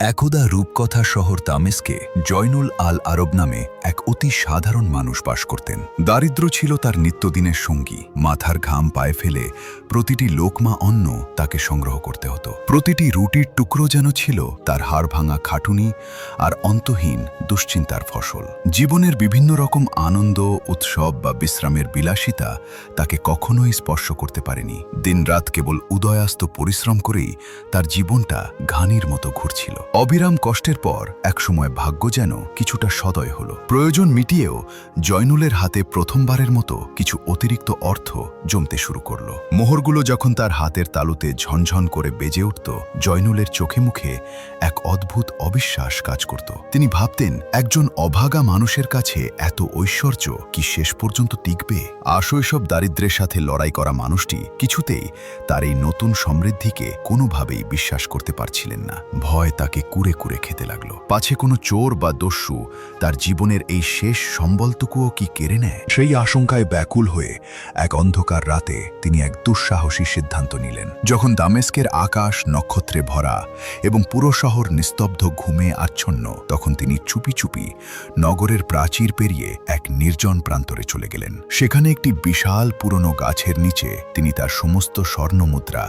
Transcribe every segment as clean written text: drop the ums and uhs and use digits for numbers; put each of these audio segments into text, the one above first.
একদা রূপকথা শহর তামেস্কে জয়নুল আল আরব নামে এক অতি সাধারণ মানুষ বাস করতেন। দারিদ্র্য ছিল তার নিত্যদিনের সঙ্গী। মাথার ঘাম পায়ে ফেলে প্রতিটি লোকমা অন্ন তাকে সংগ্রহ করতে হতো। প্রতিটি রুটির টুকরো যেন ছিল তার হাড় ভাঙা খাটুনি আর অন্তহীন দুশ্চিন্তার ফসল। জীবনের বিভিন্ন রকম আনন্দ, উৎসব বা বিশ্রামের বিলাসিতা তাকে কখনোই স্পর্শ করতে পারেনি। দিনরাত কেবল উদয়াস্ত পরিশ্রম করেই তার জীবনটা ঘানির মতো ঘুরছিল। অবিরাম কষ্টের পর একসময় ভাগ্য যেন কিছুটা সদয় হলো। প্রয়োজন মিটিয়েও জয়নুলের হাতে প্রথমবারের মতো কিছু অতিরিক্ত অর্থ জমতে শুরু করলো। মোহরগুলো যখন তার হাতের তালুতে ঝনঝন করে বেজে উঠত, জয়নুলের চোখে মুখে এক অদ্ভুত অবিশ্বাস কাজ করত। তিনি ভাবতেন, একজন অভাগা মানুষের কাছে এত ঐশ্বর্য কি শেষ পর্যন্ত টিকবে? আশৈশব দারিদ্র্যের সাথে লড়াই করা মানুষটি কিছুতেই তার এই নতুন সমৃদ্ধিকে কোনোভাবেই বিশ্বাস করতে পারছিলেন না। ভয় তাকে কুরে কুরে খেতে লাগলো। পাছে কোনো চোর বা দস্যু তার জীবনের এই শেষ সম্বলটুকুও কি কেড়ে নেয়? সেই আশঙ্কায় ব্যাকুল হয়ে এক অন্ধকার রাতে তিনি এক দুঃসাহসী সিদ্ধান্ত নিলেন। যখন দামেস্কের আকাশ নক্ষত্রে ভরা এবং পুরো শহর নিস্তব্ধ ঘুমে আচ্ছন্ন, তখন তিনি চুপি চুপি নগরের প্রাচীর পেরিয়ে এক নির্জন প্রান্তরে চলে গেলেন। সেখানে একটি বিশাল পুরনো গাছের নিচে তিনি তার সমস্ত স্বর্ণমুদ্রা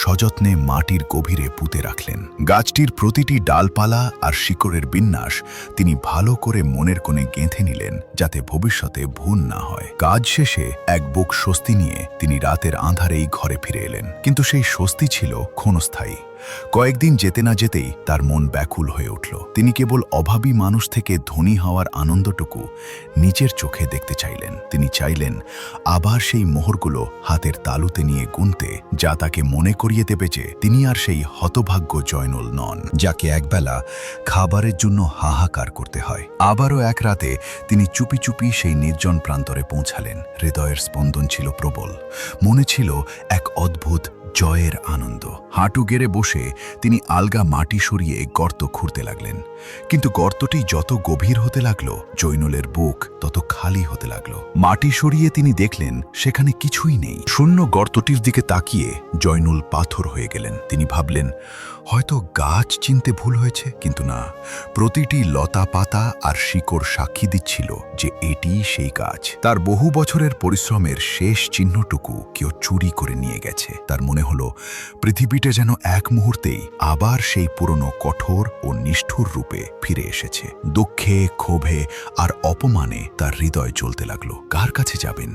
সযত্নে মাটির গভীরে পুঁতে রাখলেন। গাছটির প্রতিটি ডালপালা আর শিকড়ের বিন্যাস তিনি ভালো করে মনের কোণে গেঁথে নিলেন, যাতে ভবিষ্যতে ভুল না হয়। কাজ শেষে এক বুক স্বস্তি নিয়ে তিনি রাতের আঁধারেই ঘরে ফিরে এলেন। কিন্তু সেই স্বস্তি ছিল ক্ষণস্থায়ী। কয়েকদিন যেতে না যেতেই তার মন ব্যাকুল হয়ে উঠল। তিনি কেবল অভাবী মানুষ থেকে ধনী হওয়ার আনন্দটুকু নিজের চোখে দেখতে চাইলেন। তিনি চাইলেন আবার সেই মোহরগুলো হাতের তালুতে নিয়ে গুনতে, যা তাকে মনে করিয়ে দেবে যে তিনি আর সেই হতভাগ্য জয়নুল নন, যাকে একবেলা খাবারের জন্য হাহাকার করতে হয়। আবারও এক রাতে তিনি চুপি চুপি সেই নির্জন প্রান্তরে পৌঁছালেন। হৃদয়ের স্পন্দন ছিল প্রবল, মনে ছিল এক অদ্ভুত জয়ের আনন্দ। হাঁটু গেড়ে বসে তিনি আলগা মাটি সরিয়ে গর্ত খুঁড়তে লাগলেন। কিন্তু গর্তটি যত গভীর হতে লাগলো, জয়নুলের বুক তত খালি হতে লাগলো। মাটি সরিয়ে তিনি দেখলেন সেখানে কিছুই নেই। শূন্য গর্তটির দিকে তাকিয়ে জয়নুল পাথর হয়ে গেলেন। তিনি ভাবলেন, হয়তো গাছ চিনতে ভুল হয়েছে, কিন্তু না, প্রতিটি লতা পাতা আর শিকড় সাক্ষী দিচ্ছিল যে এটিই সেই গাছ। তার বহু বছরের পরিশ্রমের শেষ চিহ্নটুকু কেউ চুরি করে নিয়ে গেছে। তার মনে হলো পৃথিবীটা যেন এক মুহূর্তেই আবার সেই পুরনো কঠোর ও নিষ্ঠুর রূপে ফিরে এসেছে। দুঃখে, ক্ষোভে আর অপমানে তার হৃদয় জ্বলতে লাগলো। কার কাছে যাবেন?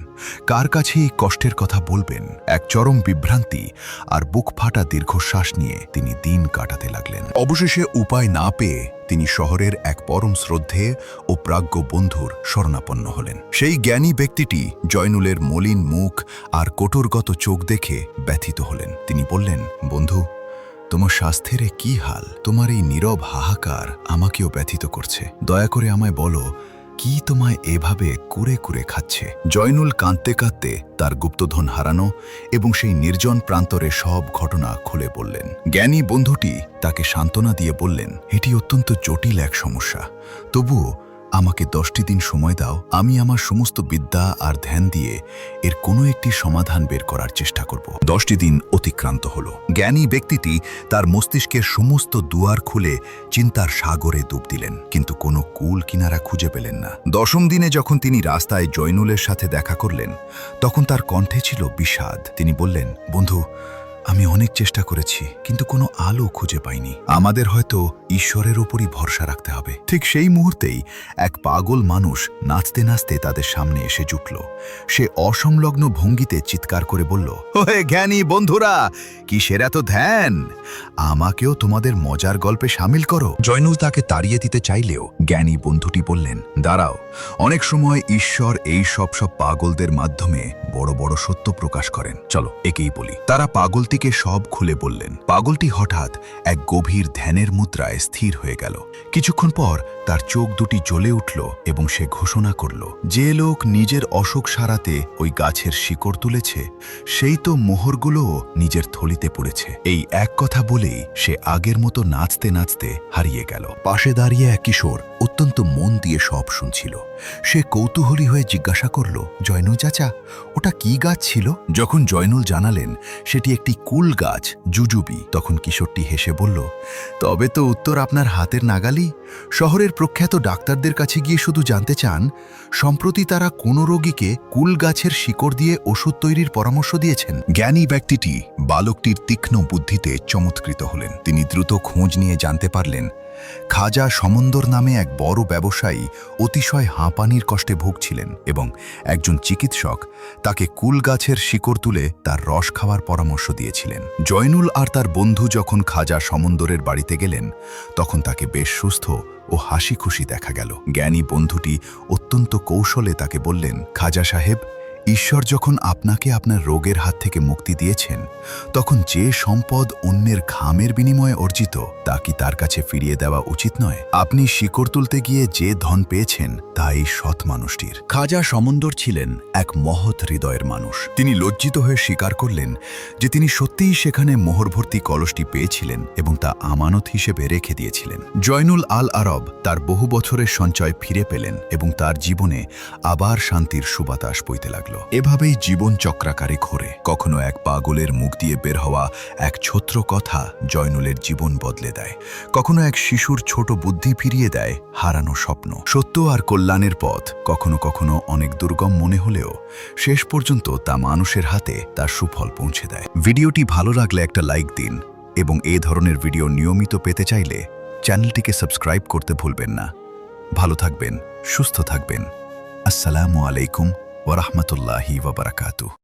কার কাছে এই কষ্টের কথা বলবেন? এক চরম বিভ্রান্তি আর বুক ফাটা দীর্ঘশ্বাস নিয়ে তিনি দিন কাটাতে লাগলেন। অবশেষে উপায় না পেয়ে তিনি শহরের এক পরম শ্রদ্ধে ও প্রাজ্ঞ বন্ধুর শরণাপন্ন হলেন। সেই জ্ঞানী ব্যক্তিটি জয়নুলের মলিন মুখ আর কঠোরগত চোখ দেখে ব্যথিত হলেন। তিনি বললেন, বন্ধু, তোমার স্বাস্থ্যের কি হাল? তোমার এই নীরব হাহাকার আমাকেও ব্যথিত করছে। দয়া করে আমায় বলো, কি তোমায় এভাবে কুরে কুরে খাচ্ছে? জয়নুল কাঁদতে কাঁদতে তার গুপ্তধন হারানো এবং সেই নির্জন প্রান্তরে সব ঘটনা খুলে বললেন। জ্ঞানী বন্ধুটি তাকে সান্ত্বনা দিয়ে বললেন, এটি অত্যন্ত জটিল এক সমস্যা, তবুও আমাকে 10টি দিন সময় দাও। আমি আমার সমস্ত বিদ্যা আর ধ্যান দিয়ে এর কোনো একটি সমাধান বের করার চেষ্টা করব। 10টি দিন অতিক্রান্ত হলো। জ্ঞানী ব্যক্তিটি তার মস্তিষ্কের সমস্ত দুয়ার খুলে চিন্তার সাগরে ডুব দিলেন, কিন্তু কোনো কুল কিনারা খুঁজে পেলেন না। 10ম দিনে যখন তিনি রাস্তায় জয়নুলের সাথে দেখা করলেন, তখন তার কণ্ঠে ছিল বিষাদ। তিনি বললেন, বন্ধু, আমি অনেক চেষ্টা করেছি, কিন্তু কোনো আলো খুঁজে পাইনি। আমাদের হয়তো ঈশ্বরের ওপরই ভরসা রাখতে হবে। ঠিক সেই মুহূর্তেই এক পাগল মানুষ নাচতে নাচতে তাদের সামনে এসে জুটল। সে অসংলগ্ন ভঙ্গিতে চিৎকার করে বলল, ওহে জ্ঞানী বন্ধুরা, কিসের এত ধ্যান? আমাকেও তোমাদের মজার গল্পে সামিল করো। জয়নুল তাকে তাড়িয়ে দিতে চাইলেও জ্ঞানী বন্ধুটি বললেন, দাঁড়াও, অনেক সময় ঈশ্বর এই সব পাগলদের মাধ্যমে বড় বড় সত্য প্রকাশ করেন। চলো একেই বলি। তারা পাগলটিকে সব খুলে বললেন। পাগলটি হঠাৎ এক গভীর ধ্যানের মুদ্রায় স্থির হয়ে গেল। কিছুক্ষণ পর তার চোখ দুটি জ্বলে উঠল এবং সে ঘোষণা করল, যে লোক নিজের অসুখ সারাতে ওই গাছের শিকড় তুলেছে, সেই তো মোহরগুলোও নিজের থলিতে পড়েছে। এই এক কথা বলেই সে আগের মতো নাচতে নাচতে হারিয়ে গেল। পাশে দাঁড়িয়ে এক কিশোর অত্যন্ত মন দিয়ে সব শুনছিল। সে কৌতূহলী হয়ে জিজ্ঞাসা করল, জয়নুল চাচা, ওটা কি গাছ ছিল? যখন জয়নুল জানালেন সেটি একটি কুল গাছ জুজুবি। তখন কিশোরটি হেসে বলল, তবে তো উত্তর আপনার হাতের নাগালি। শহরের প্রখ্যাত ডাক্তারদের কাছে গিয়ে শুধু জানতে চান। সম্প্রতি তারা কোনো রোগীকে কুল গাছের শিকড় দিয়ে ওষুধ তৈরির পরামর্শ দিয়েছেন। জ্ঞানী ব্যক্তিটি বালকটির তীক্ষ্ণ বুদ্ধিতে চমৎকৃত হলেন। তিনি দ্রুত খোঁজ নিয়ে জানতে পারলেন খাজা সমন্দর নামে এক বড় ব্যবসায়ী অতিশয় হাঁপানির কষ্টে ভুগছিলেন এবং একজন চিকিৎসক তাকে কুল গাছের শিকড় তুলে তার রস খাওয়ার পরামর্শ দিয়েছিলেন। জয়নুল আর তার বন্ধু যখন খাজা সমন্দরের বাড়িতে গেলেন তখন তাকে বেশ সুস্থ ও হাসি খুশি দেখা গেল। জ্ঞানী বন্ধুটি অত্যন্ত কৌশলে তাকে বললেন, খাজা সাহেব, ঈশ্বর যখন আপনাকে আপনার রোগের হাত থেকে মুক্তি দিয়েছেন তখন যে সম্পদ অন্যের ঘামের বিনিময়ে অর্জিত তা কি তার কাছে ফিরিয়ে দেওয়া উচিত নয়? আপনি শিকড় তুলতে গিয়ে যে ধন পেয়েছেন তা এই সৎ মানুষটির। খাজা সমন্দর ছিলেন এক মহৎ হৃদয়ের মানুষ। তিনি লজ্জিত হয়ে স্বীকার করলেন যে তিনি সত্যিই সেখানে মোহরভর্তি কলসটি পেয়েছিলেন এবং তা আমানত হিসেবে রেখে দিয়েছিলেন। জয়নুল আল আরব তার বহু বছরের সঞ্চয় ফিরে পেলেন এবং তার জীবনে আবার শান্তির সুবাতাস বইতে লাগল। এভাবেই জীবন চক্রাকারে ঘোরে। কখনো এক পাগলের মুখ দিয়ে বের হওয়া এক ছোট্ট কথা জয়নুলের জীবন বদলে দেয়, কখনো এক শিশুর ছোট বুদ্ধি ফিরিয়ে দেয় হারানো স্বপ্ন। সত্য আর কল্যাণের পথ কখনো কখনো অনেক দুর্গম মনে হলেও শেষ পর্যন্ত তা মানুষের হাতে তার সুফল পৌঁছে দেয়। ভিডিওটি ভালো লাগলে একটা লাইক দিন এবং এ ধরনের ভিডিও নিয়মিত পেতে চাইলে চ্যানেলটিকে সাবস্ক্রাইব করতে ভুলবেন না। ভালো থাকবেন, সুস্থ থাকবেন। আসসালামু আলাইকুম ওয়া রাহমাতুল্লাহি ওয়া বারাকাতুহু।